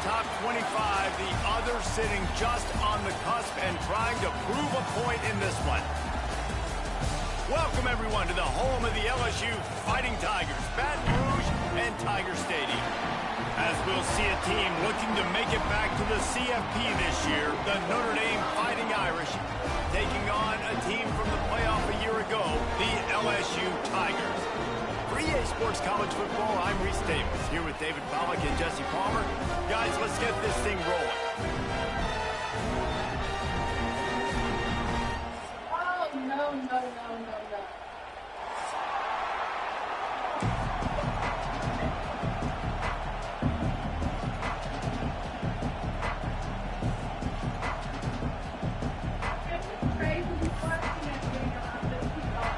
top 25, the other sitting just on the cusp and trying to prove a point in this one. Welcome, everyone, to the home of the LSU Fighting Tigers, Baton Rouge and Tiger Stadium. As we'll see a team looking to make it back to the CFP this year, the Notre Dame Fighting Irish, taking on a team from the playoff a year ago, the LSU Tigers. For EA Sports College Football, I'm Reese Davis, here with David Pollack and Jesse Palmer. Guys, let's get this thing rolling. Oh, no.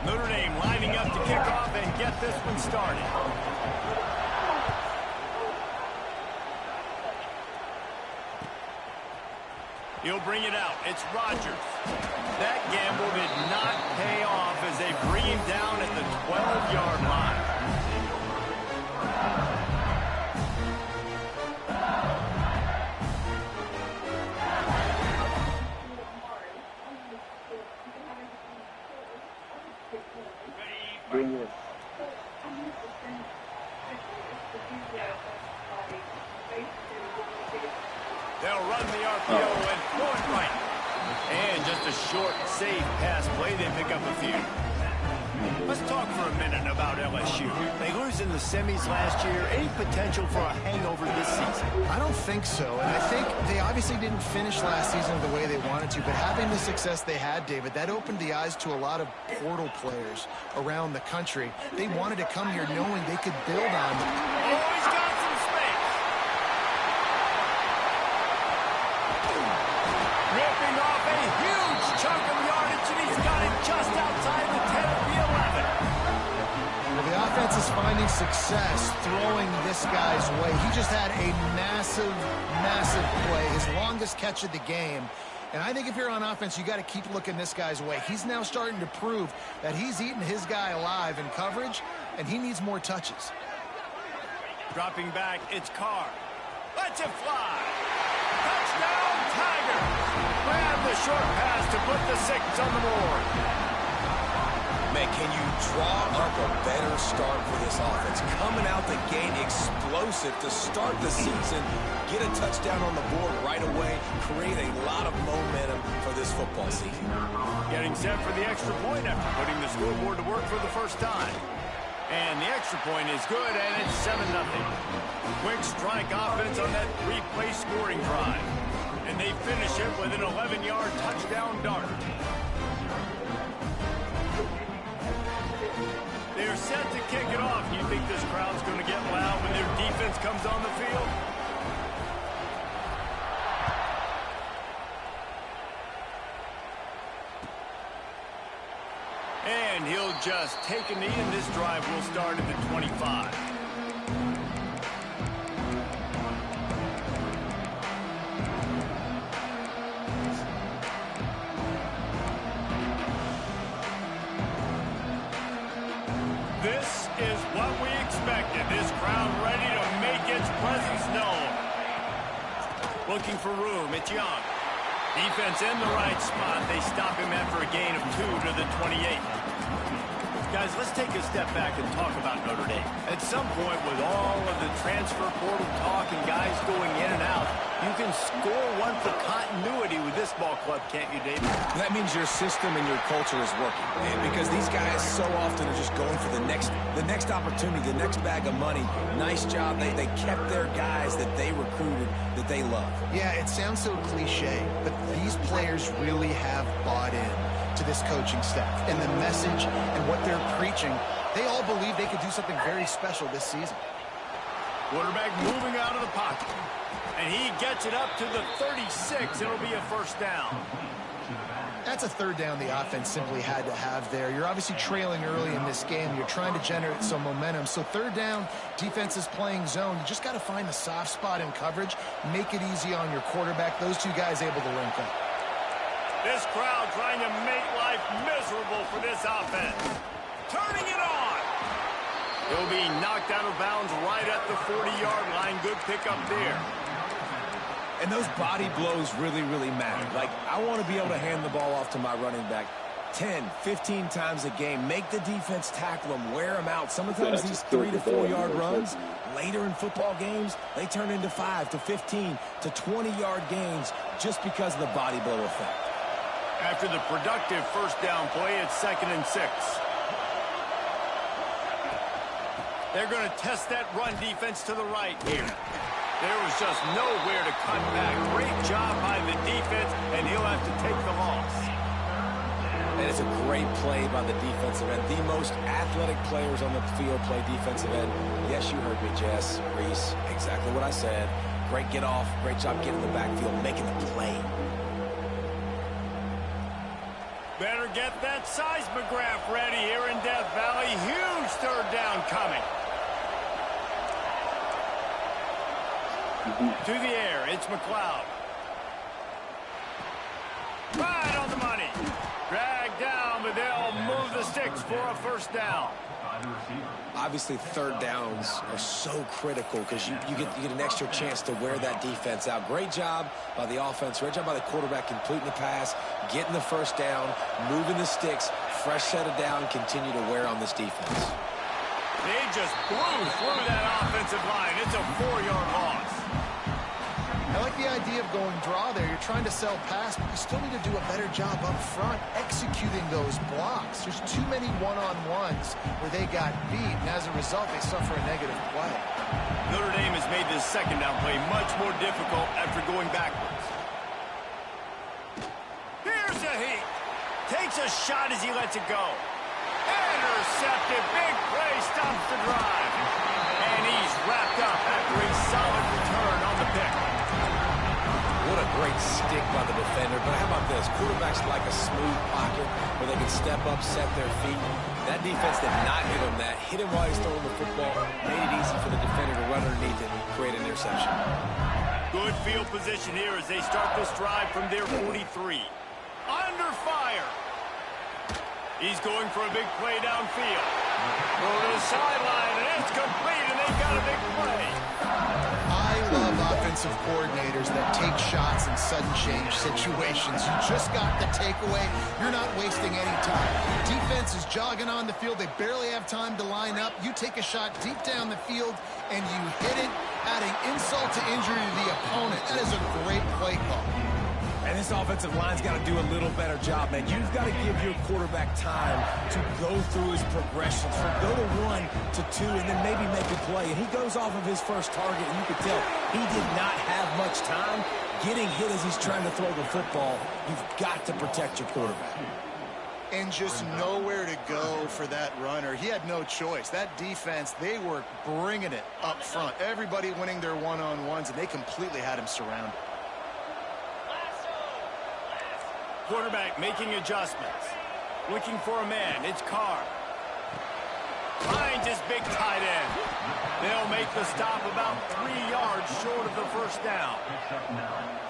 Notre Dame lining up to kick off and get this one started. He'll bring it out. It's Rodgers. That gamble did not pay off as they bring him down at the 12-yard line. They'll run the RPO and throw it right. And just a short, safe pass play. They pick up a few. Let's talk for a minute about LSU. They lose in the semis last year. Any potential for a hangover this season? I don't think so. And I think they obviously didn't finish last season the way they wanted to. But having the success they had, David, that opened the eyes to a lot of portal players around the country. They wanted to come here knowing they could build on them. Oh, he's got some space. Ripping off a huge chunk of yardage, and he's got it just outside the 10 of the 11. Well, the offense is finding success throwing this guy's way. He just had a massive play, his longest catch of the game. And I think if you're on offense, you got to keep looking this guy's way. He's now starting to prove that he's eating his guy alive in coverage, and he needs more touches. Dropping back, it's Carr. Lets it fly. Touchdown, Tigers. Grab the short pass to put the 6 on the board. Man, can you draw up a better start for this offense? Coming out the gate explosive to start the season, get a touchdown on the board right away, create a lot of momentum for this football season. Getting set for the extra point after putting the scoreboard to work for the first time. And the extra point is good, and it's 7-0. Quick strike offense on that 3-play scoring drive. And they finish it with an 11-yard touchdown dart. They're set to kick it off. You think this crowd's going to get loud when their defense comes on the field? And he'll just take a knee, and this drive will start at the 25. This is what we expected. This crowd ready to make its presence known. Looking for room. It's Young. Defense in the right spot. They stop him after a gain of 2 to the 28. Guys, let's take a step back and talk about Notre Dame. At some point, with all of the transfer portal talk and guys going in and out, you can score one for continuity with this ball club, can't you, David? That means your system and your culture is working, man, because these guys so often are just going for the next opportunity, the next bag of money. Nice job. They kept their guys that they recruited, that they love. Yeah, it sounds so cliche, but these players really have bought in to this coaching staff and the message and what they're preaching. They all believe they could do something very special this season. Quarterback moving out of the pocket. And he gets it up to the 36. It'll be a first down. That's a third down the offense simply had to have there. You're obviously trailing early in this game. You're trying to generate some momentum. So third down, defense is playing zone. You just got to find the soft spot in coverage, make it easy on your quarterback. Those two guys able to link up. This crowd trying to make life miserable for this offense. Turning it on. He'll be knocked out of bounds right at the 40-yard line. Good pickup there. And those body blows really, really matter. Like, I want to be able to hand the ball off to my running back 10, 15 times a game. Make the defense tackle them, wear them out. Sometimes these 3 to 4 yard runs, later in football games, they turn into 5 to 15 to 20-yard gains just because of the body blow effect. After the productive first down play, it's 2nd and 6. They're going to test that run defense to the right here. There was just nowhere to cut back. Great job by the defense, and he'll have to take the loss. And it's a great play by the defensive end. The most athletic players on the field play defensive end. Yes, you heard me, Jess, Reese. Exactly what I said. Great get off. Great job getting in the backfield, making the play. Better get that seismograph ready here in Death Valley. Huge 3rd down coming. To the air, it's McLeod. Right on the money. Dragged down, but they'll move the sticks for a first down. Obviously, 3rd downs are so critical because you get an extra chance to wear that defense out. Great job by the offense. Great job by the quarterback completing the pass, getting the first down, moving the sticks, fresh set of down, continue to wear on this defense. They just blew through that offensive line. It's a 4-yard loss. I like the idea of going draw there. You're trying to sell pass, but you still need to do a better job up front executing those blocks. There's too many one-on-ones where they got beat, and as a result, they suffer a negative play. Notre Dame has made this 2nd down play much more difficult after going backwards. Here's a heat. Takes a shot as he lets it go. Intercepted. Big play stops the drive. And he's wrapped up after a solid return on the pick. What a great stick by the defender. But how about this? Quarterbacks like a smooth pocket where they can step up, set their feet. That defense did not hit him that. Hit him while he's throwing the football. Made it easy for the defender to run underneath it and create an interception. Good field position here as they start this drive from their 43. Under fire. He's going for a big play downfield. Over the sideline, and it's complete, and they've got a big play. I love offensive coordinators that take shots in sudden change situations. You just got the takeaway. You're not wasting any time. Defense is jogging on the field. They barely have time to line up. You take a shot deep down the field, and you hit it, adding insult to injury to the opponent. That is a great play call. And this offensive line's got to do a little better job, man. You've got to give your quarterback time to go through his progressions, from go to 1 to 2, and then maybe make a play. And he goes off of his first target, and you can tell he did not have much time getting hit as he's trying to throw the football. You've got to protect your quarterback. And just nowhere to go for that runner. He had no choice. That defense, they were bringing it up front. Everybody winning their one-on-ones, and they completely had him surrounded. Quarterback making adjustments. Looking for a man. It's Carr. Finds his big tight end. They'll make the stop about 3 yards short of the first down.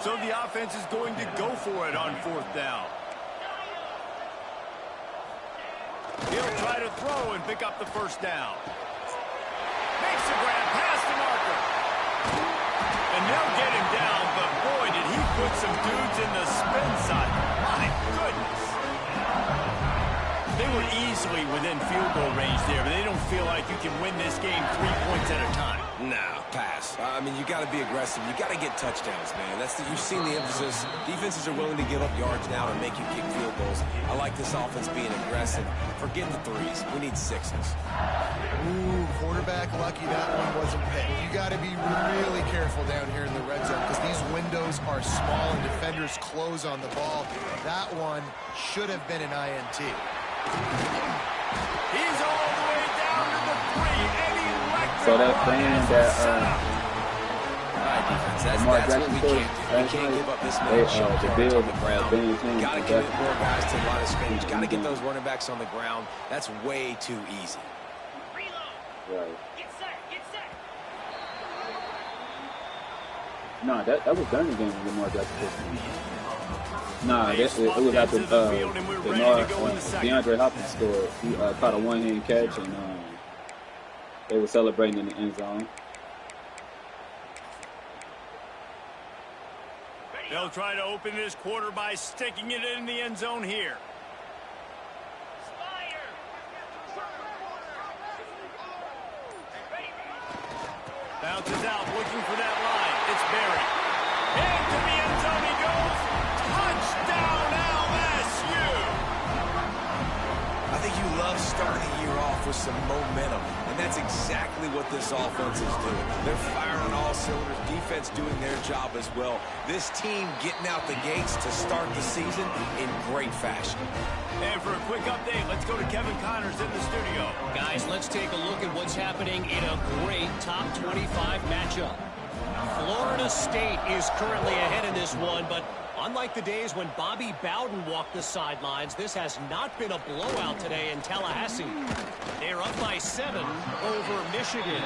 So the offense is going to go for it on 4th down. He'll try to throw and pick up the first down. Makes a grab past the marker. And they'll get him down, but boy, did he put some dudes in the spin side. My goodness. They were easily within field goal range there, but they don't feel like you can win this game 3 points at a time. No, pass. I mean, you got to be aggressive. You got to get touchdowns, man. You've seen the emphasis. Defenses are willing to give up yards now to make you kick field goals. I like this offense being aggressive. Forget the 3s. We need 6s. Ooh, quarterback lucky that one wasn't picked. You got to be really careful down here in the red zone because these windows are small and defenders close on the ball. That one should have been an INT. He's all the way down to the 3, and he So that's saying that That's what we can't do. We can't give up this many short yards on the ground. Got to get more guys to the line of scrimmage. Got to get those running backs on the ground. That's way too easy. Right. No, that was done again with Lamar Jackson. Nah, it was after DeAndre Hopkins scored. He caught a one-hand catch, and they were celebrating in the end zone. They'll try to open this quarter by sticking it in the end zone here. Bounces out, looking for that line. It's buried. Into the end zone he goes. Touchdown, LSU! I think you love starting the year off with some momentum, and that's exactly what this offense is doing. They're firing on all cylinders, defense doing their job as well. This team getting out the gates to start the season in great fashion. And for a quick update, let's go to Kevin Connors in the studio. Guys, let's take a look at what's happening in a great top 25 matchup. Florida State is currently ahead in this one, but unlike the days when Bobby Bowden walked the sidelines, this has not been a blowout today in Tallahassee. They're up by 7 over Michigan.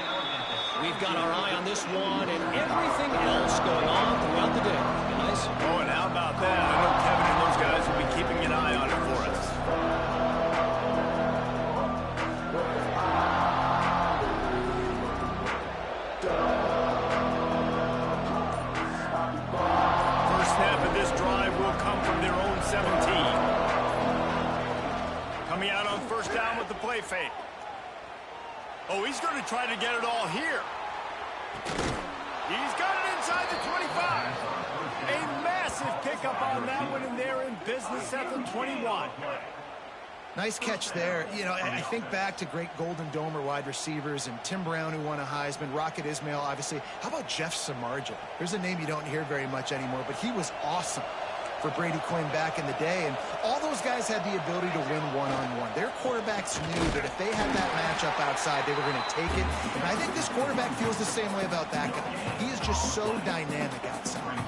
We've got our eye on this one and everything else going on throughout the day. Guys? Oh, and how about that? I know Kevin and those guys will be keeping an eye on it for us. First snap of this drive will come from their own 17. Coming out on first down with the play fake. Oh, he's going to try to get it all here. He's got it inside the 25. A massive pickup on that one, and they're in business at the 21. Nice catch there. You know, I think back to great Golden Domer wide receivers and Tim Brown, who won a Heisman, Rocket Ismail, obviously. How about Jeff Samardzija? There's a name you don't hear very much anymore, but he was awesome for Brady Quinn back in the day, and all those guys had the ability to win one-on-one. Their quarterbacks knew that if they had that matchup outside, they were going to take it, and I think this quarterback feels the same way about that guy. He is just so dynamic outside.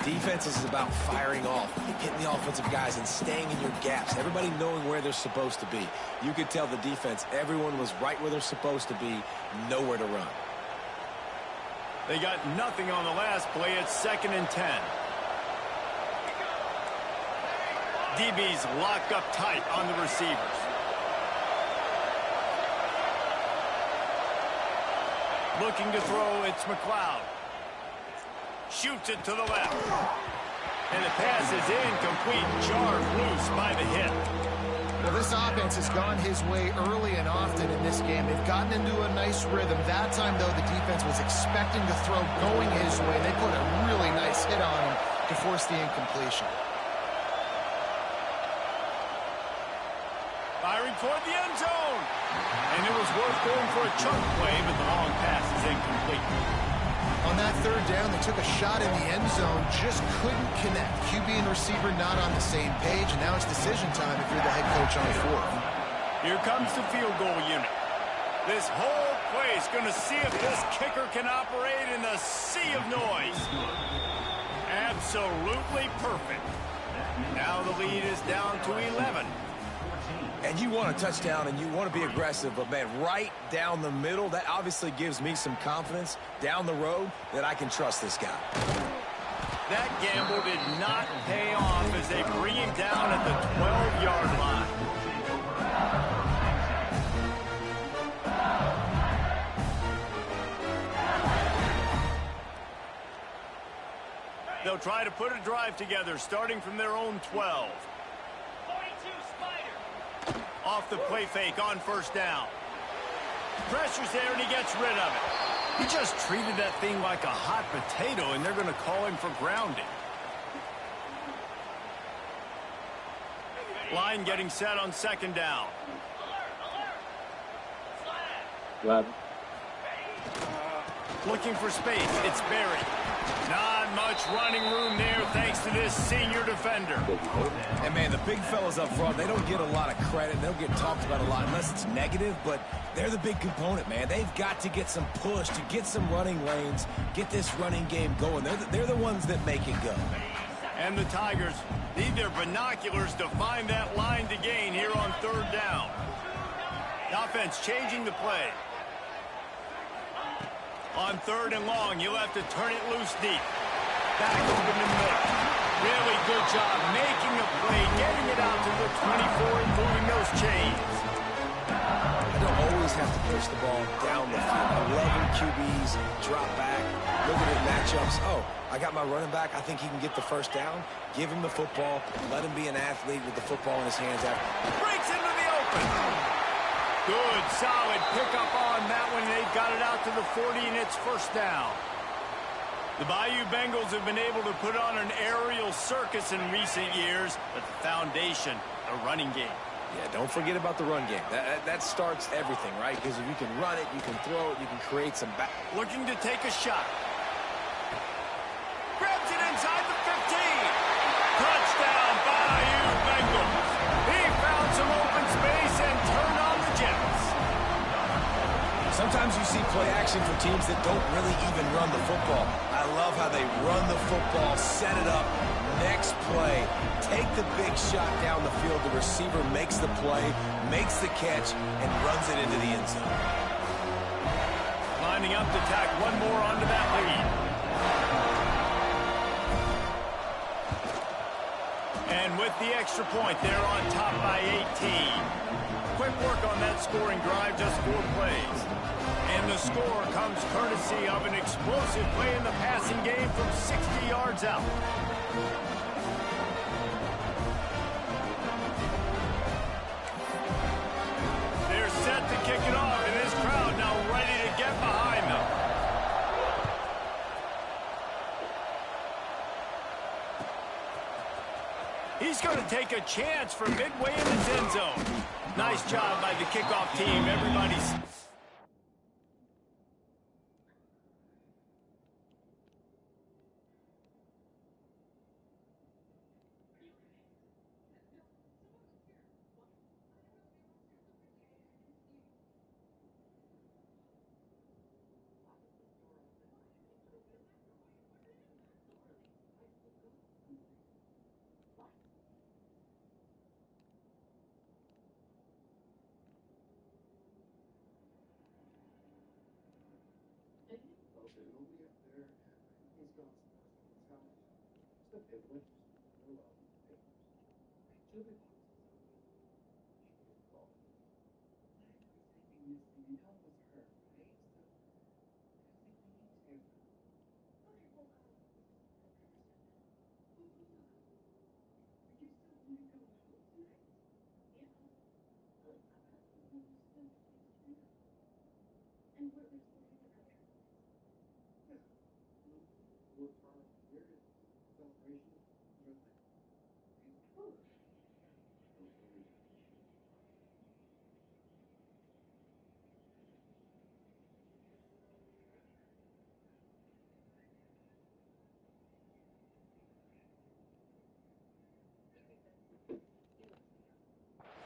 Defense is about firing off, hitting the offensive guys, and staying in your gaps, everybody knowing where they're supposed to be. You could tell the defense, everyone was right where they're supposed to be, nowhere to run. They got nothing on the last play. It's 2nd and 10. DB's locked up tight on the receivers. Looking to throw, it's McLeod. Shoots it to the left. And the pass is incomplete, jarred loose by the hit. Well, this offense has gone his way early and often in this game. They've gotten into a nice rhythm. That time, though, the defense was expecting to throw going his way. They put a really nice hit on him to force the incompletion. Firing toward the end zone. And it was worth going for a chunk play, but the long pass is incomplete. On that third down, they took a shot in the end zone, just couldn't connect. QB and receiver not on the same page, and now it's decision time if you're the head coach on 4th. Here comes the field goal unit. This whole place going to see if this kicker can operate in the sea of noise. Absolutely perfect. Now the lead is down to 11. And you want a touchdown and you want to be aggressive, but man, right down the middle, that obviously gives me some confidence down the road that I can trust this guy. That gamble did not pay off as they bring him down at the 12-yard line. They'll try to put a drive together, starting from their own 12. Off the play fake on first down. Pressure's there, and he gets rid of it. He just treated that thing like a hot potato, and they're going to call him for grounding. Line getting set on 2nd down. Looking for space. It's buried. Not much running room there thanks to this senior defender. And, man, the big fellas up front, they don't get a lot of credit. They don't get talked about a lot unless it's negative, but they're the big component, man. They've got to get some push, to get some running lanes, get this running game going. They're the ones that make it go. And the Tigers need their binoculars to find that line to gain here on 3rd down. The offense changing the play. On 3rd and long, you'll have to turn it loose deep. Back open in the middle. Really good job making a play, getting it out to the 24 and moving those chains. I don't always have to push the ball down the field. I love when QBs drop back, look at it, match matchups. Oh, I got my running back. I think he can get the first down. Give him the football. Let him be an athlete with the football in his hands. Breaks into the open. Good, solid pickup on that one. They got it out to the 40, and it's first down. The Bayou Bengals have been able to put on an aerial circus in recent years, but the foundation, the running game. Yeah, don't forget about the run game. That starts everything, right? Because if you can run it, you can throw it, you can create some back. Looking to take a shot. Grabs it inside the 15. Touchdown, Bayou Bengals. He found some open space and turned on the Jets. Sometimes you see play action for teams that don't really even run the football. I love how they run the football, set it up, next play, take the big shot down the field. The receiver makes the play, makes the catch, and runs it into the end zone. Lining up to tack one more onto that lead. And with the extra point, they're on top by 18. Quick work on that scoring drive, just 4 plays. And the score comes courtesy of an explosive play in the passing game from 60 yards out. They're set to kick it off, and this crowd now ready to get behind them. He's going to take a chance for midway in his end zone. Nice job by the kickoff team. Everybody's...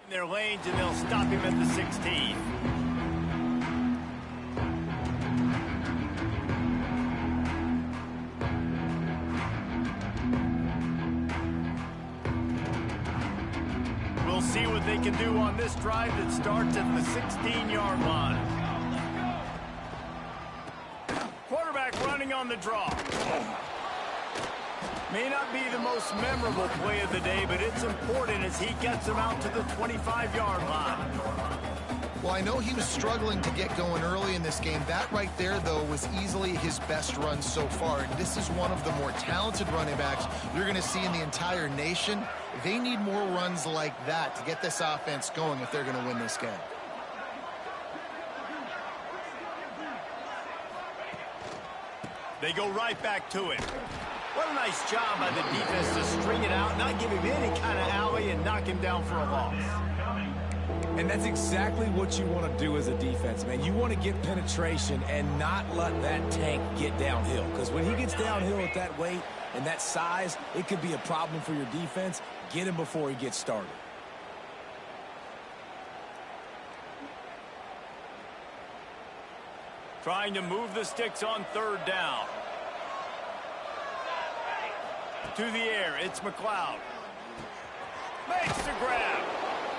their lanes, and they'll stop him at the 16. We'll see what they can do on this drive that starts at the 16-yard line. Quarterback running on the draw. May not be the most memorable play of the day, but it's important as he gets him out to the 25-yard line. Well, I know he was struggling to get going early in this game. That right there, though, was easily his best run so far. And this is one of the more talented running backs you're going to see in the entire nation. They need more runs like that to get this offense going if they're going to win this game. They go right back to it. What a nice job by the defense to string it out, not give him any kind of alley, and knock him down for a loss. And that's exactly what you want to do as a defense, man. You want to get penetration and not let that tank get downhill. Because when he gets downhill at that weight and that size, it could be a problem for your defense. Get him before he gets started. Trying to move the sticks on 3rd down. To the air, it's McLeod. Makes the grab.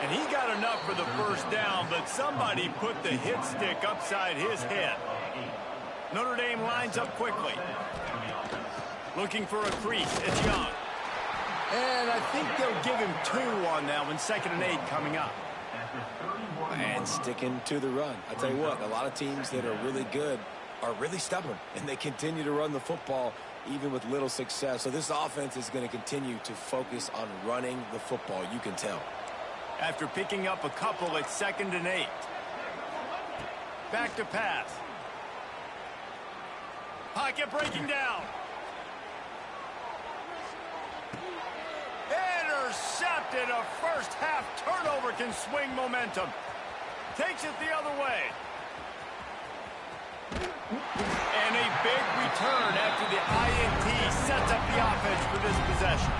And he got enough for the first down, but somebody put the hit stick upside his head. Notre Dame lines up quickly. Looking for a crease. It's Young. And I think they'll give him 2 on that one. 2nd and 8 coming up. And sticking to the run. I tell you what, a lot of teams that are really good are really stubborn, and they continue to run the football even with little success. So this offense is going to continue to focus on running the football, you can tell. After picking up a couple, it's 2nd and 8. Back to pass. Pocket breaking down. Intercepted. A first half turnover can swing momentum. Takes it the other way. And a big return after the INT sets up the offense for this possession.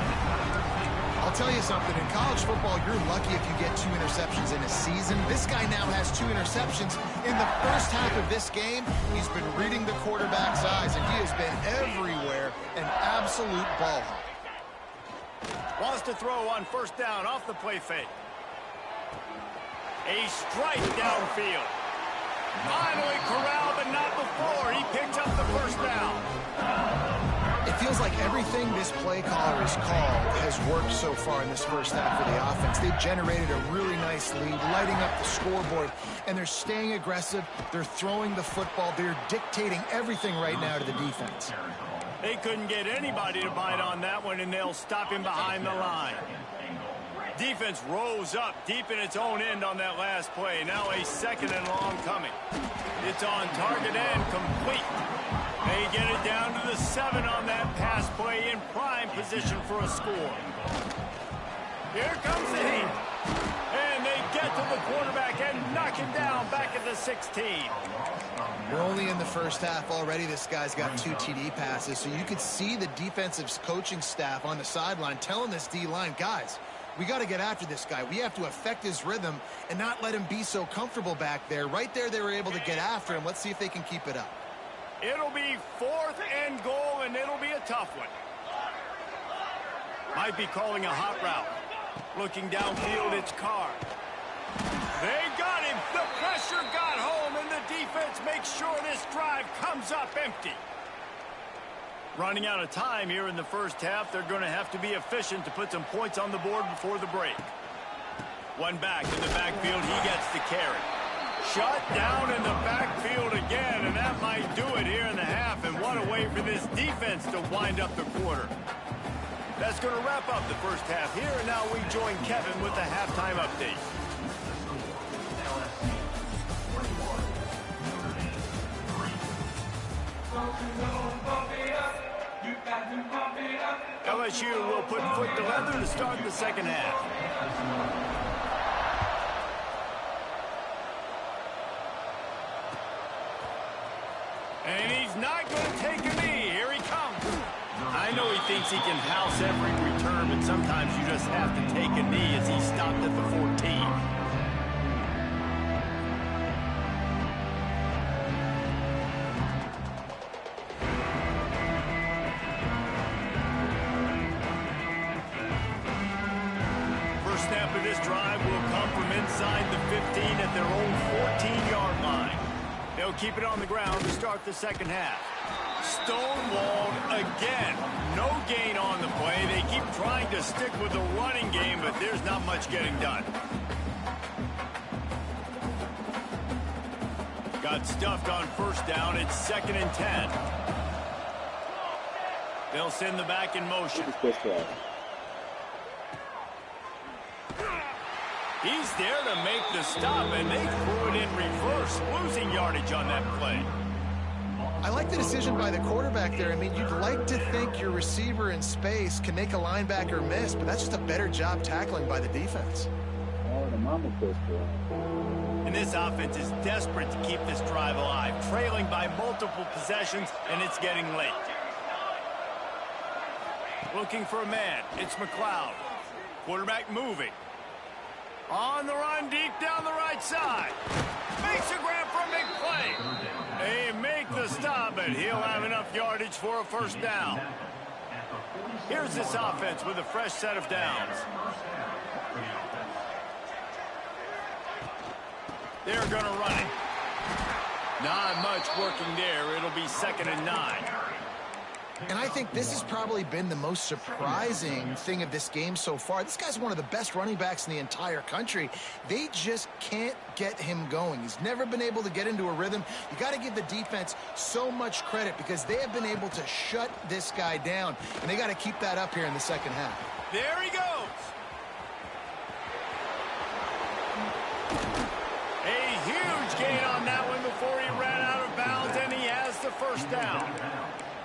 I'll tell you something. In college football, you're lucky if you get 2 interceptions in a season. This guy now has 2 interceptions. In the first half of this game, he's been reading the quarterback's eyes, and he has been everywhere, an absolute ball hawk. Wants to throw on 1st down off the play fake. A strike downfield. Finally corralled, but not before. He picks up the 1st down. It feels like everything this play caller has called has worked so far in this first half for the offense. They've generated a really nice lead, lighting up the scoreboard, and they're staying aggressive. They're throwing the football. They're dictating everything right now to the defense. They couldn't get anybody to bite on that one, and they'll stop him behind the line. Defense rose up deep in its own end on that last play. Now a 2nd and long coming. It's on target and complete. They get it down to the 7 on that pass play in prime position for a score. Here comes the heat. And they get to the quarterback and knock him down back at the 16. We're only in the first half already. This guy's got 2 TD passes, so you could see the defensive coaching staff on the sideline telling this D-line, guys, we got to get after this guy. We have to affect his rhythm and not let him be so comfortable back there. Right there, they were able to get after him. Let's see if they can keep it up. It'll be 4th and goal, and it'll be a tough one. Might be calling a hot route. Looking downfield, it's Carr. They got him. The pressure got home, and the defense makes sure this drive comes up empty. Running out of time here in the first half. They're going to have to be efficient to put some points on the board before the break. One back in the backfield. He gets the carry. Shut down in the backfield again, and that might do it here in the half. And what a way for this defense to wind up the quarter. That's going to wrap up the first half here, and now we join Kevin with the halftime update. LSU will put foot to leather to start the second half. And he's not going to take a knee. Here he comes. I know he thinks he can house every return, but sometimes you just have to take a knee as he stopped at the 14. First snap of this drive will come from inside the 15 at their own 14-yard line. They'll keep it on the ground to start the second half. Stonewalled again. No gain on the play. They keep trying to stick with the running game, but there's not much getting done. Got stuffed on 1st down. It's 2nd and 10. They'll send the back in motion. He's there to make the stop, and they threw it in reverse, losing yardage on that play. I like the decision by the quarterback there. I mean, you'd like to think your receiver in space can make a linebacker miss, but that's just a better job tackling by the defense. And this offense is desperate to keep this drive alive, trailing by multiple possessions, and it's getting late. Looking for a man. It's McLeod. Quarterback moving. On the run, deep down the right side. Makes a grab for a big play. They make the stop, but he'll have enough yardage for a 1st down. Here's this offense with a fresh set of downs. They're going to run it. Not much working there. It'll be 2nd and 9. And I think this has probably been the most surprising thing of this game so far. This guy's one of the best running backs in the entire country. They just can't get him going. He's never been able to get into a rhythm. You got to give the defense so much credit because they have been able to shut this guy down, and they got to keep that up here in the second half. There he goes. A huge gain on that one before he ran out of bounds, and he has the first down.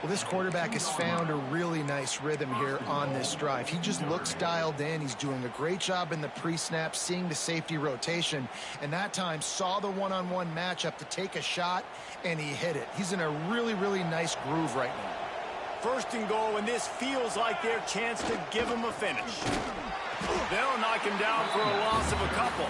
Well, this quarterback has found a really nice rhythm here on this drive. He just looks dialed in. He's doing a great job in the pre-snap, seeing the safety rotation, and that time saw the one-on-one matchup to take a shot, and he hit it. He's in a really, really nice groove right now. First and goal, and this feels like their chance to give him a finish. They'll knock him down for a loss of a couple.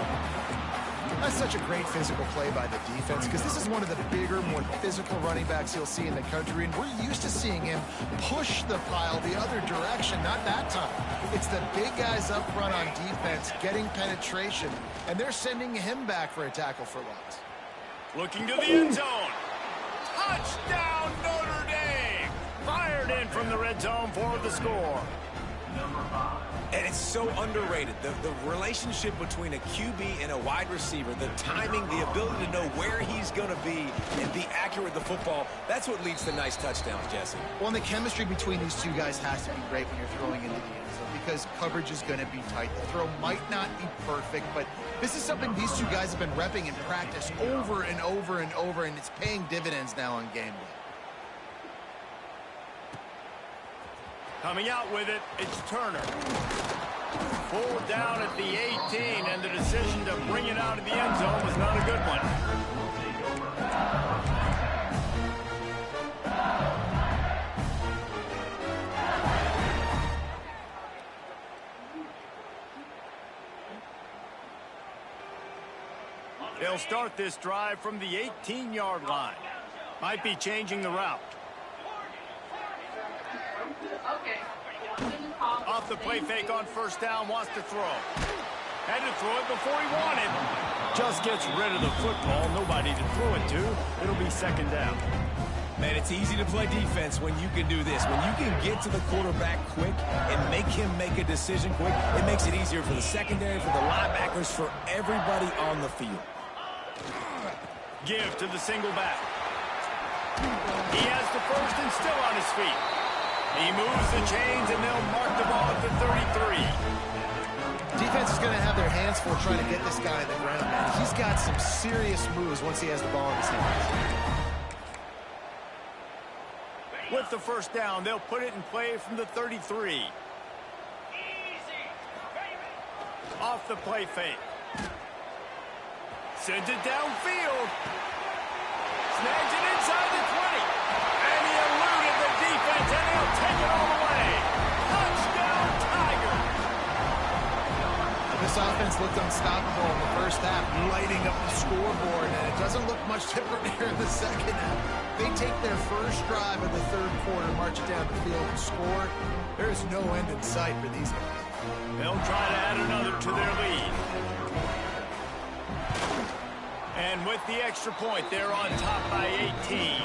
That's such a great physical play by the defense because this is one of the bigger, more physical running backs you'll see in the country, and we're used to seeing him push the pile the other direction. Not that time. It's the big guys up front on defense getting penetration, and they're sending him back for a tackle for loss. Looking to the end zone. Touchdown, Notre Dame! Fired in from the red zone for the score. And it's so underrated. The relationship between a QB and a wide receiver, the timing, the ability to know where he's going to be and be accurate with the football, that's what leads to nice touchdowns, Jesse. Well, and the chemistry between these two guys has to be great when you're throwing into the end zone because coverage is going to be tight. The throw might not be perfect, but this is something these two guys have been repping in practice over and over and over, and it's paying dividends now on game day. Coming out with it, it's Turner. Pulled down at the 18, and the decision to bring it out of the end zone was not a good one. They'll start this drive from the 18-yard line. Might be changing the route. Off the play fake on first down, wants to throw. Had to throw it before he wanted. Just gets rid of the football, nobody to throw it to. It'll be second down. Man, it's easy to play defense when you can do this. When you can get to the quarterback quick and make him make a decision quick, it makes it easier for the secondary, for the linebackers, for everybody on the field. Give to the single back. He has the first and still on his feet. He moves the chains, and they'll mark the ball at the 33. Defense is going to have their hands full trying to get this guy on the ground, man. He's got some serious moves once he has the ball in his hands. With the first down, they'll put it in play from the 33. Off the play fake. Sends it downfield. Snags it inside the 20. And he eluded the defense, and he'll take it all the way. Touchdown, Tiger. This offense looked unstoppable in the first half, lighting up the scoreboard, and it doesn't look much different here in the second half. They take their first drive of the third quarter, march it down the field, and score. There is no end in sight for these guys. They'll try to add another to their lead. And with the extra point, they're on top by 18.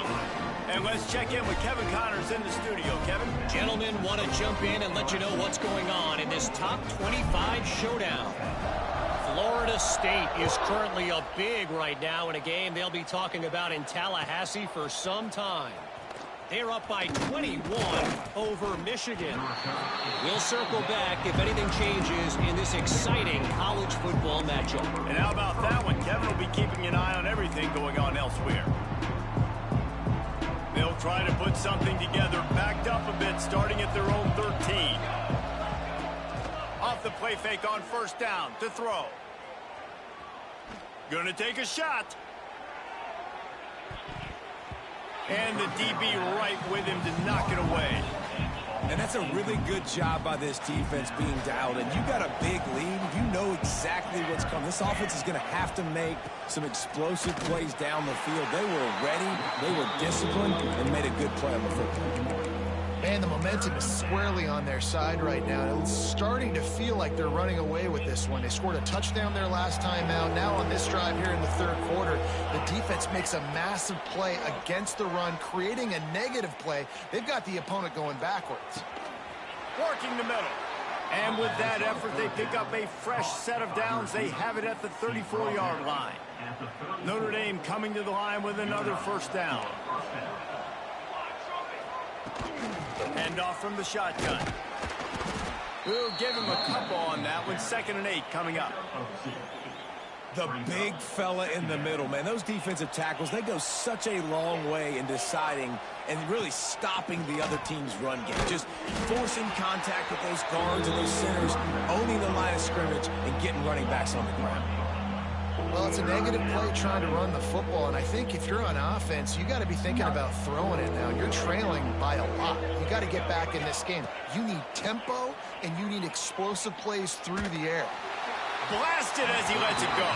And let's check in with Kevin Connors in the studio. Kevin? Gentlemen, want to jump in and let you know what's going on in this top 25 showdown. Florida State is currently up big right now in a game they'll be talking about in Tallahassee for some time. They're up by 21 over Michigan. We'll circle back if anything changes in this exciting college football matchup. And how about that one? Kevin will be keeping an eye on everything going on elsewhere. They'll try to put something together, backed up a bit, starting at their own 13. Off the play fake on first down to throw. Gonna take a shot. And the DB right with him to knock it away. And that's a really good job by this defense being dialed in. You got a big lead. You know exactly what's coming. This offense is going to have to make some explosive plays down the field. They were ready, they were disciplined, and made a good play on the football. Man, the momentum is squarely on their side right now. It's starting to feel like they're running away with this one. They scored a touchdown their last time out. Now on this drive here in the third quarter, the defense makes a massive play against the run, creating a negative play. They've got the opponent going backwards. Working the middle. And with that effort, they pick up a fresh set of downs. They have it at the 34-yard line. Notre Dame coming to the line with another first down. Hand off from the shotgun. We'll give him a couple on that one. 2nd and 8 coming up. The big fella in the middle, man. Those defensive tackles, they go such a long way in deciding and really stopping the other team's run game. Just forcing contact with those guards and those centers, owning the line of scrimmage, and getting running backs on the ground. Well, it's a negative play trying to run the football, and I think if you're on offense, you got to be thinking about throwing it now. You're trailing by a lot. You got to get back in this game. You need tempo, and you need explosive plays through the air. Blasted as he lets it go.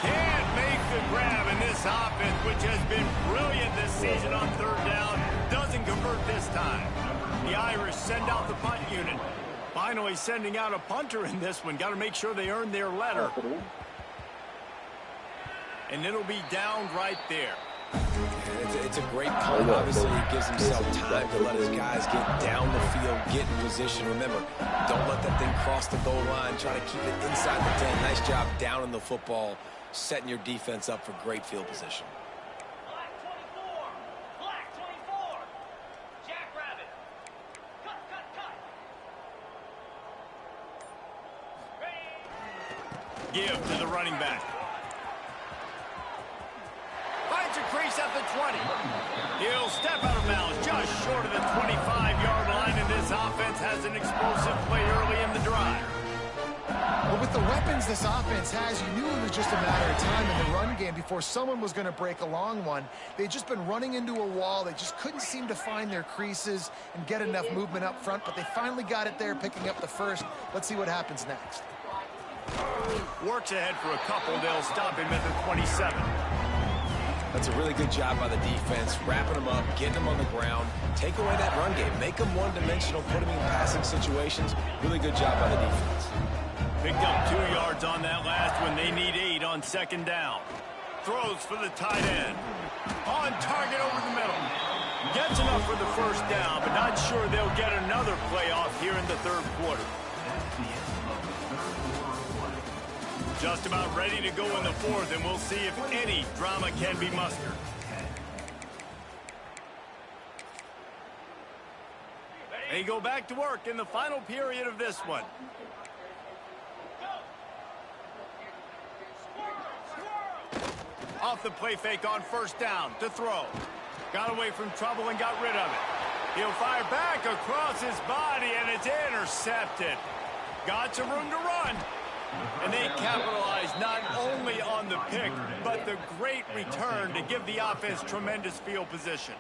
Can't make the grab in this offense, which has been brilliant this season on third down. Doesn't convert this time. The Irish send out the punt unit. Finally sending out a punter in this one. Got to make sure they earn their letter. And it'll be down right there. It's a great punt. Obviously, he gives himself time to let his guys get down the field, get in position. Remember, don't let that thing cross the goal line. Try to keep it inside the 10. Nice job down in the football, setting your defense up for great field position. Black 24. Jackrabbit. Cut. Give to the running back. Finds a crease at the 20. He'll step out of bounds just short of the 25-yard line, and this offense has an explosive play early in the drive. But with the weapons this offense has, you knew it was just a matter of time in the run game before someone was going to break a long one. They'd just been running into a wall. They just couldn't seem to find their creases and get enough movement up front, but they finally got it there, picking up the first. Let's see what happens next. Works ahead for a couple. They'll stop him at the 27. That's a really good job by the defense, wrapping them up, getting them on the ground, take away that run game, make them one-dimensional, put them in passing situations. Really good job by the defense. Picked up 2 yards on that last one. They need 8 on 2nd down. Throws for the tight end. On target over the middle. Gets enough for the first down, but not sure they'll get another playoff here in the third quarter. Just about ready to go in the fourth, and we'll see if any drama can be mustered. They go back to work in the final period of this one. Off the play fake on first down to throw. Got away from trouble and got rid of it. He'll fire back across his body, and it's intercepted. Got some room to run. And they capitalize not only on the pick, but the great return to give the offense tremendous field position.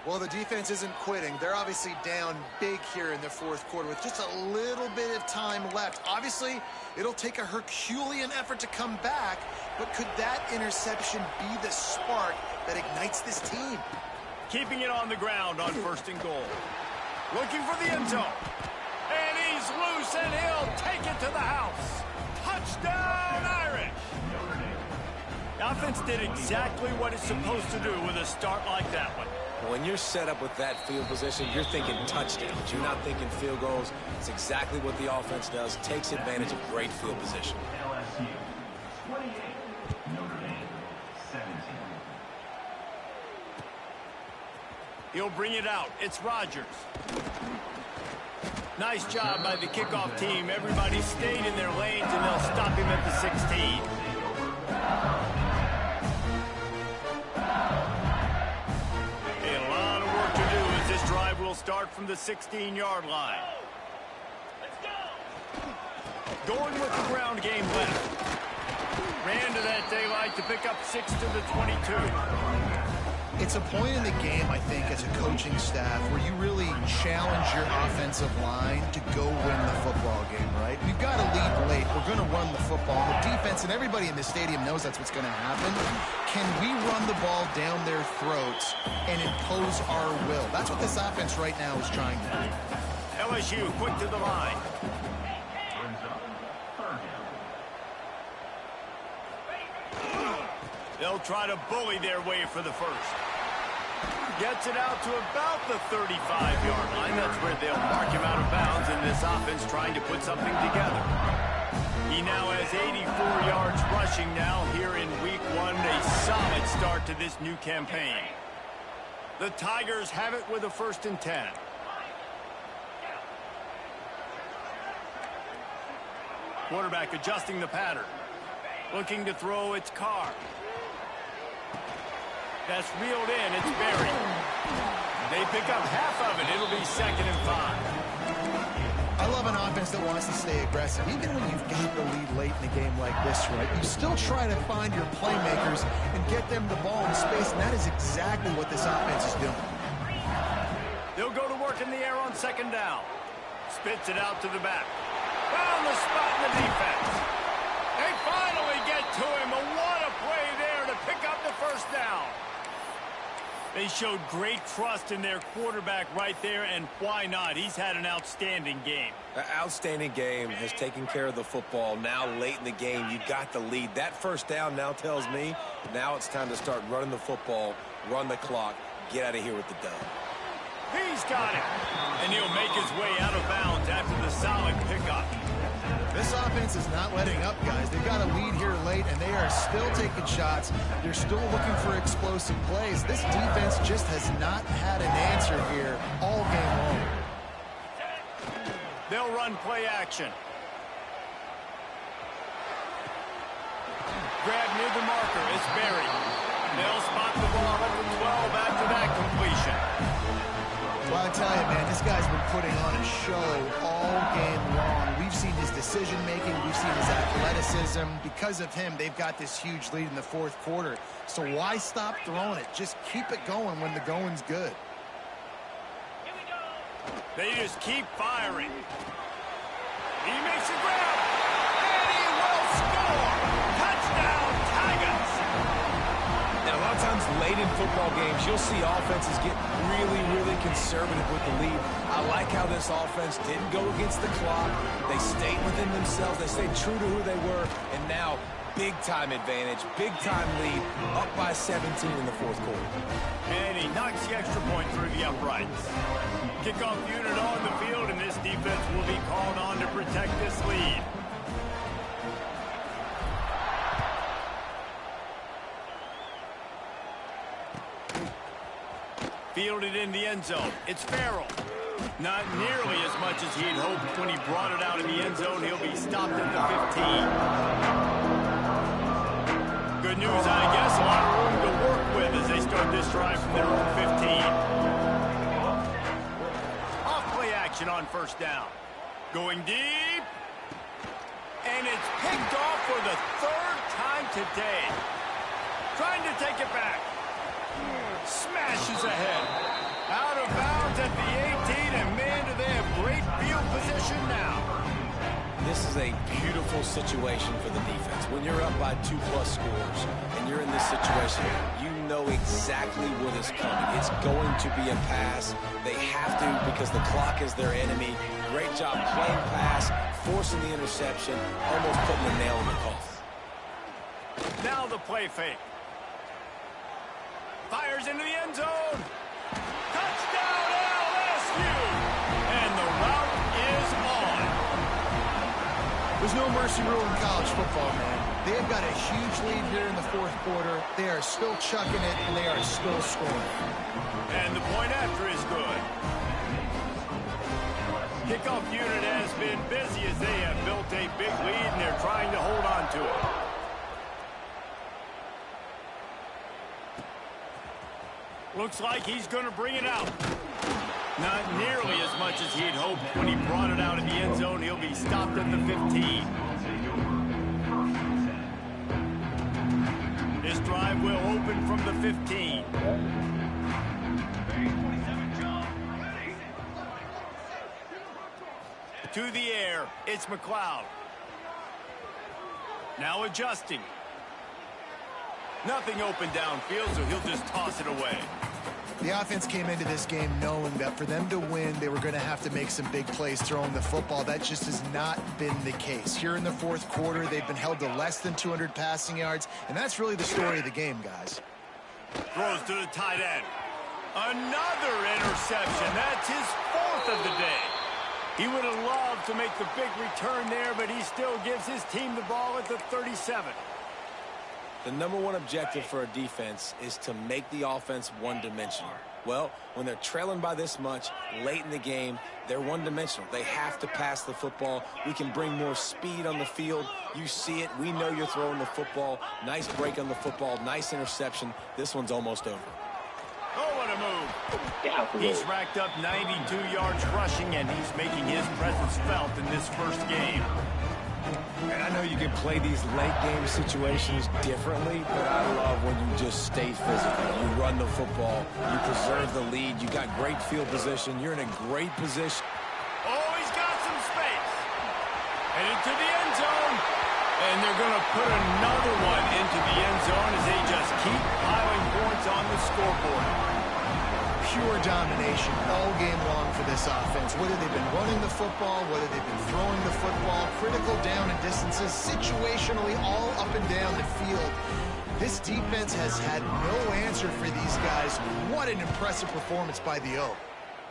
Well, the defense isn't quitting. They're obviously down big here in the fourth quarter with just a little bit of time left. Obviously, it'll take a Herculean effort to come back, but could that interception be the spark that ignites this team? Keeping it on the ground on 1st and goal. Looking for the end zone. And he's loose, and he'll take it to the house. Touchdown, Irish! The offense did exactly what it's supposed to do with a start like that one. When you're set up with that field position, you're thinking touchdowns. You're not thinking field goals. It's exactly what the offense does. Takes advantage of great field position. LSU 28, Notre Dame 17. He'll bring it out. It's Rodgers. Nice job by the kickoff team. Everybody stayed in their lanes, and they'll stop him at the 16. A lot of work to do as this drive will start from the 16-yard line. Going with the ground game left. Ran to that daylight to pick up 6 to the 22. It's a point in the game, I think, as a coaching staff where you really challenge your offensive line to go win the football game, right? We've got to lead late. We're going to run the football. The defense and everybody in the stadium knows that's what's going to happen. Can we run the ball down their throats and impose our will? That's what this offense right now is trying to do. LSU quick to the line. They'll try to bully their way for the first. Gets it out to about the 35-yard line. That's where they'll mark him out of bounds in this offense trying to put something together. He now has 84 yards rushing now here in week 1. A solid start to this new campaign. The Tigers have it with a 1st and 10. Quarterback adjusting the pattern. Looking to throw, it's Carr. That's reeled in, it's buried. They pick up half of it. It'll be 2nd and 5. I love an offense that wants to stay aggressive. Even when you've got the lead late in a game like this, right, you still try to find your playmakers and get them the ball in space, and that is exactly what this offense is doing. They'll go to work in the air on 2nd down. Spits it out to the back. Found the spot in the defense. They finally get to him. What a play there to pick up the 1st down. They showed great trust in their quarterback right there, and why not? He's had an outstanding game. An outstanding game, has taken care of the football. Now late in the game, you got the lead. That 1st down now tells me now it's time to start running the football, run the clock, get out of here with the dub. He's got it. And he'll make his way out of bounds after the solid pickup. This offense is not letting up, guys. They've got a lead here late, and they are still taking shots. They're still looking for explosive plays. This defense just has not had an answer here all game long. They'll run play action. Grab near the marker. It's buried. They'll spot the ball at the 12 after that completion. Well, I tell you, man, this guy's been putting on a show all game long. We've seen his decision-making. We've seen his athleticism. Because of him, they've got this huge lead in the 4th quarter. So why stop throwing it? Just keep it going when the going's good. They just keep firing. He makes a grab. And he will score. Touchdown, Tigers. Now, a lot of times late in football games, you'll see offenses get really, really conservative with the lead. I like how this offense didn't go against the clock. They stayed within themselves. They stayed true to who they were. And now, big-time advantage, big-time lead, up by 17 in the 4th quarter. And he knocks the extra point through the uprights. Kickoff unit on the field, and this defense will be called on to protect this lead. Fielded in the end zone. It's Farrell. Not nearly as much as he had hoped when he brought it out in the end zone. He'll be stopped at the 15. Good news, I guess. A lot of room to work with as they start this drive from their own 15. Off play action on 1st down. Going deep. And it's picked off for the 3rd time today. Trying to take it back. Smashes ahead. Out of bounds at the 18, and man, do they have great field position now. This is a beautiful situation for the defense. When you're up by 2+ scores and you're in this situation, you know exactly what is coming. It's going to be a pass. They have to because the clock is their enemy. Great job playing pass, forcing the interception, almost putting the nail in the coffin. Now the play fake. Fires into the end zone. Touchdown, LSU! And the route is on. There's no mercy rule in college football, man. They have got a huge lead here in the 4th quarter. They are still chucking it, and they are still scoring. And the point after is good. Kickoff unit has been busy as they have built a big lead, and they're trying to hold on to it. Looks like he's going to bring it out. Not nearly as much as he had hoped when he brought it out in the end zone. He'll be stopped at the 15. This drive will open from the 15. to the air. It's McLeod. Now adjusting. Nothing open downfield, so he'll just toss it away. The offense came into this game knowing that for them to win, they were going to have to make some big plays throwing the football. That just has not been the case. Here in the fourth quarter, they've been held to less than 200 passing yards, and that's really the story of the game, guys. Throws to the tight end. Another interception. That's his fourth of the day. He would have loved to make the big return there, but he still gives his team the ball at the 37. The number one objective for a defense is to make the offense one-dimensional. Well, when they're trailing by this much late in the game, they're one-dimensional. They have to pass the football. We can bring more speed on the field. You see it. We know you're throwing the football. Nice break on the football. Nice interception. This one's almost over. Oh, what a move. He's racked up 92 yards rushing, and he's making his presence felt in this first game. And I know you can play these late-game situations differently, but I love when you just stay physical. You run the football. You preserve the lead. You got great field position. You're in a great position. Oh, he's got some space. Headed to the end zone. And they're going to put another one into the end zone as they just keep piling points on the scoreboard. Pure domination all game long for this offense. Whether they've been running the football, whether they've been throwing the football, critical down and distances, situationally all up and down the field. This defense has had no answer for these guys. What an impressive performance by the O.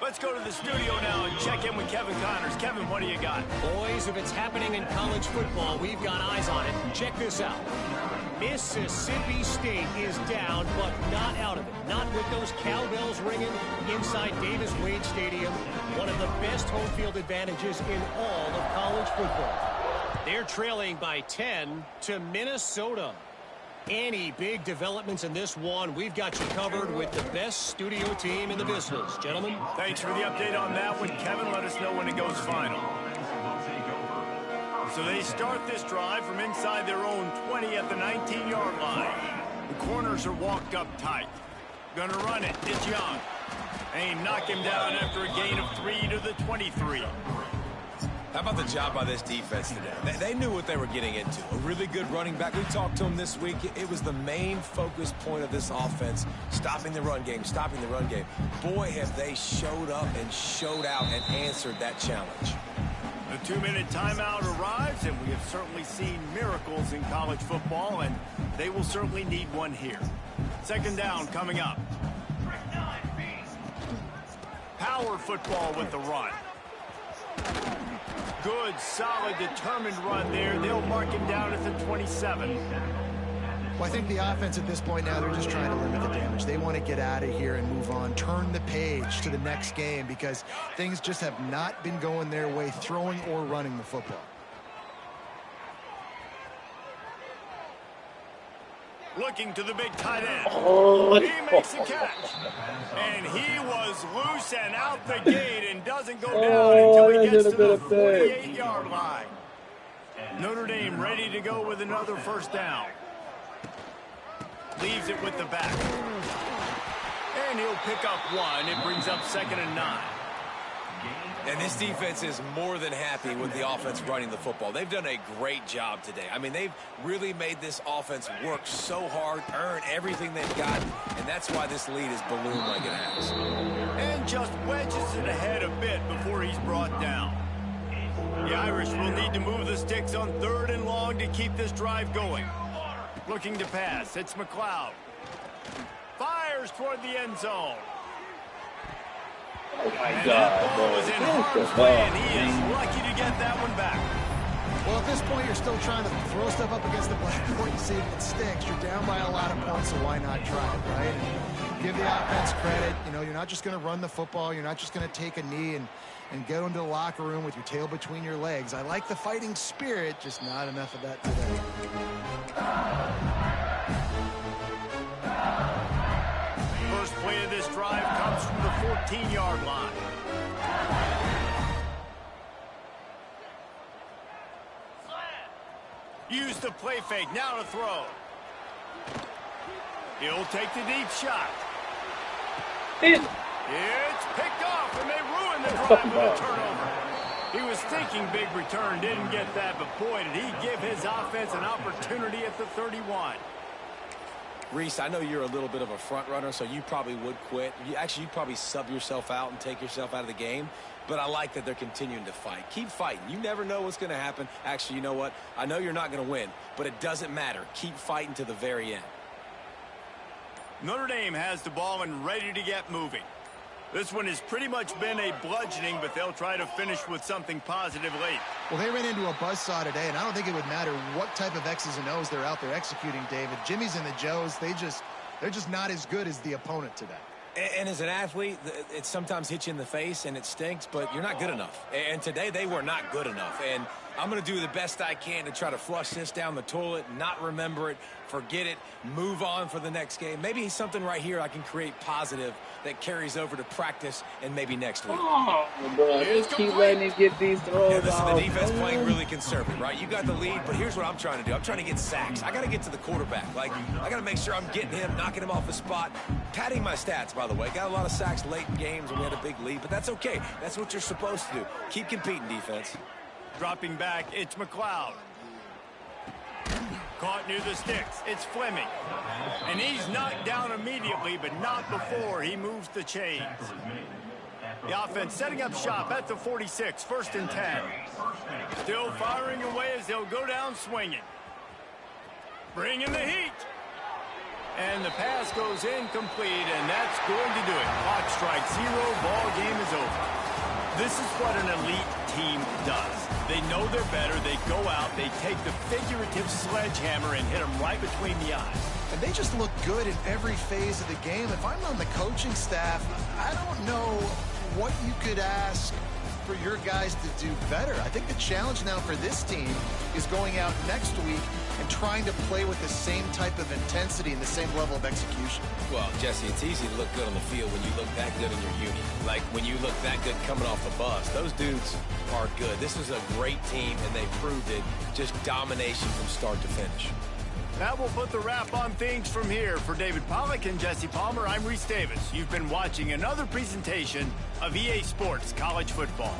Let's go to the studio now and check in with Kevin Connors. Kevin, what do you got? Boys, if it's happening in college football, we've got eyes on it. Check this out. Mississippi State is down, but not out of it. Not with those cowbells ringing inside Davis-Wade Stadium. One of the best home field advantages in all of college football. They're trailing by 10 to Minnesota. Any big developments in this one, we've got you covered with the best studio team in the business. Gentlemen. Thanks for the update on that one, Kevin. Let us know when it goes final. So they start this drive from inside their own 20 at the 19-yard line. The corners are walked up tight. Gonna run it. It's Young. And knock him down after a gain of 3 to the 23. How about the job by this defense today? They knew what they were getting into. A really good running back. We talked to him this week. It was the main focus point of this offense, stopping the run game, stopping the run game. Boy, have they showed up and showed out and answered that challenge. The 2-minute timeout arrives, and we have certainly seen miracles in college football, and they will certainly need one here. Second down coming up. Power football with the run. Good, solid, determined run there. They'll mark him down at the 27. Well, I think the offense at this point now, they're just trying to limit the damage. They want to get out of here and move on, turn the page to the next game because things just have not been going their way, throwing or running the football. Looking to the big tight end. He makes a catch. And he was loose and out the gate and doesn't go down until he gets to the 48-yard line. Notre Dame ready to go with another first down. Leaves it with the back. And he'll pick up one. It brings up 2nd and 9. And this defense is more than happy with the offense running the football. They've done a great job today. I mean, they've really made this offense work so hard, earn everything they've got, and that's why this lead is ballooned like it has. And just wedges it ahead a bit before he's brought down. The Irish will need to move the sticks on 3rd and long to keep this drive going. Looking to pass. It's McLeod. Fires toward the end zone. Oh my And God, that ball bro. was in harm's way, and he is lucky to get that one back. Well, at this point, you're still trying to throw stuff up against the blackboard and see if it sticks. You're down by a lot of points, so why not try it, right? And give the offense credit. You know, you're not just going to run the football. You're not just going to take a knee and go into the locker room with your tail between your legs. I like the fighting spirit, just not enough of that today. First play of this drive comes from the 14-yard line. Use the play fake. Now to throw. He'll take the deep shot. It's picked off, and they ruin the drive with a turnover. He was thinking big return, didn't get that, but boy, did he give his offense an opportunity at the 31. Reese, I know you're a little bit of a front runner, so you probably would quit. You'd probably sub yourself out and take yourself out of the game. But I like that they're continuing to fight. Keep fighting. You never know what's going to happen. Actually, you know what? I know you're not going to win, but it doesn't matter. Keep fighting to the very end. Notre Dame has the ball and ready to get moving. This one has pretty much been a bludgeoning, but they'll try to finish with something positive late. Well, they ran into a buzzsaw today, and I don't think it would matter what type of X's and O's they're out there executing, David. Jimmy's and the Joes, they're just not as good as the opponent today. And as an athlete, it sometimes hits you in the face and it stinks, but you're not good enough. And today they were not good enough. And I'm going to do the best I can to try to flush this down the toilet, not remember it, forget it, move on for the next game. Maybe something right here I can create positive that carries over to practice and maybe next week. Oh, bro, just keep letting him get these throws. Yeah, listen, off, the defense man. playing really conservative, right? You got the lead, but here's what I'm trying to do. I'm trying to get sacks. I got to get to the quarterback. Like, I got to make sure I'm getting him, knocking him off the spot. Padding my stats, by the way. Got a lot of sacks late in games when we had a big lead, but that's okay. That's what you're supposed to do. Keep competing, defense. Dropping back, it's McLeod. Caught near the sticks, it's Fleming. And he's knocked down immediately, but not before he moves the chains. The offense setting up shop at the 46, 1st and 10. Still firing away as they'll go down swinging. Bringing the heat. And the pass goes incomplete, and that's going to do it. Clock strikes 0, ball game is over. This is what an elite team does. They know they're better. They go out. They take the figurative sledgehammer and hit them right between the eyes. And they just look good in every phase of the game. If I'm on the coaching staff, I don't know what you could ask for your guys to do better. I think the challenge now for this team is going out next week and trying to play with the same type of intensity and the same level of execution. Well, Jesse, it's easy to look good on the field when you look that good in your uni. Like when you look that good coming off the bus. Those dudes are good. This is a great team, and they proved it. Just domination from start to finish. That will put the wrap on things from here. For David Pollack and Jesse Palmer, I'm Reese Davis. You've been watching another presentation of EA Sports College Football.